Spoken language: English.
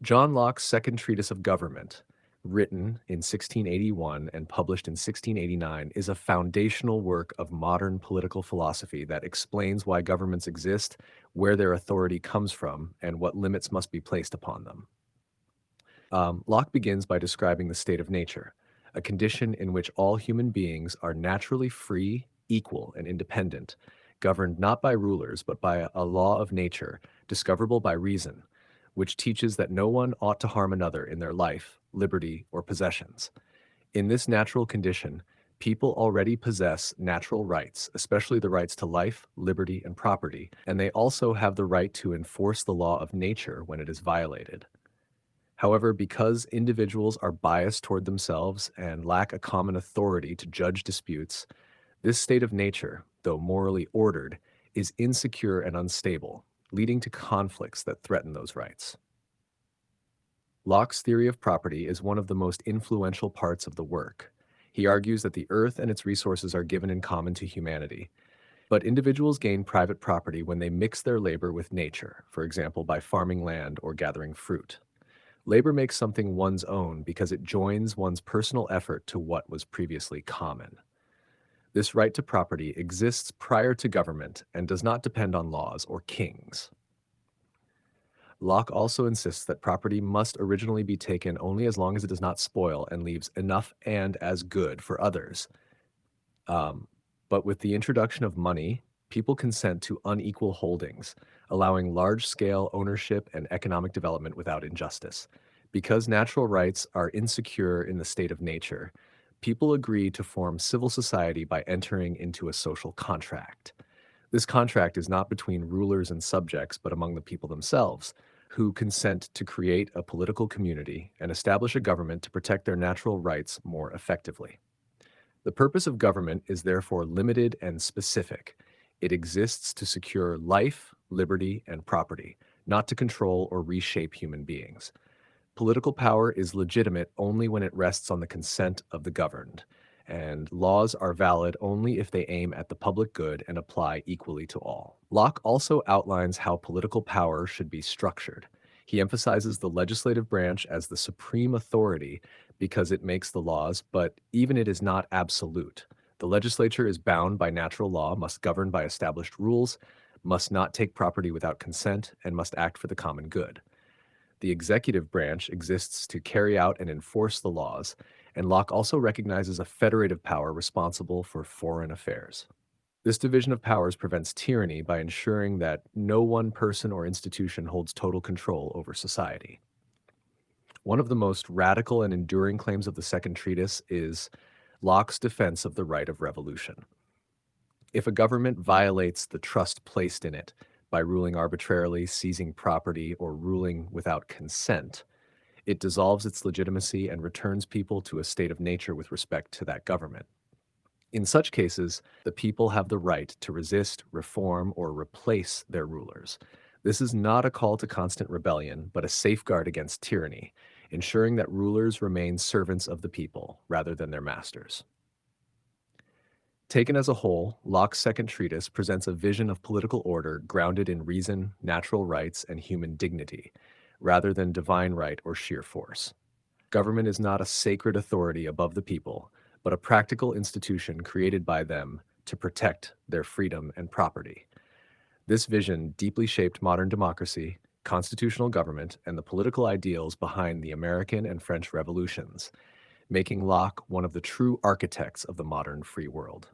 John Locke's Second Treatise of Government, written in 1681 and published in 1689, is a foundational work of modern political philosophy that explains why governments exist, where their authority comes from, and what limits must be placed upon them. Locke begins by describing the state of nature, a condition in which all human beings are naturally free, equal, and independent, governed not by rulers but by a law of nature, discoverable by reason, which teaches that no one ought to harm another in their life, liberty, or possessions. In this natural condition, people already possess natural rights, especially the rights to life, liberty, and property, and they also have the right to enforce the law of nature when it is violated. However, because individuals are biased toward themselves and lack a common authority to judge disputes, this state of nature, though morally ordered, is insecure and unstable, leading to conflicts that threaten those rights. Locke's theory of property is one of the most influential parts of the work. He argues that the earth and its resources are given in common to humanity, but individuals gain private property when they mix their labor with nature, for example, by farming land or gathering fruit. Labor makes something one's own because it joins one's personal effort to what was previously common. This right to property exists prior to government and does not depend on laws or kings. Locke also insists that property must originally be taken only as long as it does not spoil and leaves enough and as good for others. Um, but with the introduction of money, people consent to unequal holdings, allowing large scale ownership and economic development without injustice. Because natural rights are insecure in the state of nature, people agree to form civil society by entering into a social contract. This contract is not between rulers and subjects, but among the people themselves, who consent to create a political community and establish a government to protect their natural rights more effectively. The purpose of government is therefore limited and specific. It exists to secure life, liberty, and property, not to control or reshape human beings. Political power is legitimate only when it rests on the consent of the governed, and laws are valid only if they aim at the public good and apply equally to all. Locke also outlines how political power should be structured. He emphasizes the legislative branch as the supreme authority because it makes the laws, but even it is not absolute. The legislature is bound by natural law, must govern by established rules, must not take property without consent, and must act for the common good. The executive branch exists to carry out and enforce the laws, and Locke also recognizes a federative power responsible for foreign affairs. This division of powers prevents tyranny by ensuring that no one person or institution holds total control over society. One of the most radical and enduring claims of the Second Treatise is Locke's defense of the right of revolution. If a government violates the trust placed in it by ruling arbitrarily, seizing property, or ruling without consent, it dissolves its legitimacy and returns people to a state of nature with respect to that government. In such cases, the people have the right to resist, reform, or replace their rulers. This is not a call to constant rebellion, but a safeguard against tyranny, ensuring that rulers remain servants of the people rather than their masters. Taken as a whole, Locke's Second Treatise presents a vision of political order grounded in reason, natural rights, and human dignity, rather than divine right or sheer force. Government is not a sacred authority above the people, but a practical institution created by them to protect their freedom and property. This vision deeply shaped modern democracy, constitutional government, and the political ideals behind the American and French revolutions, making Locke one of the true architects of the modern free world.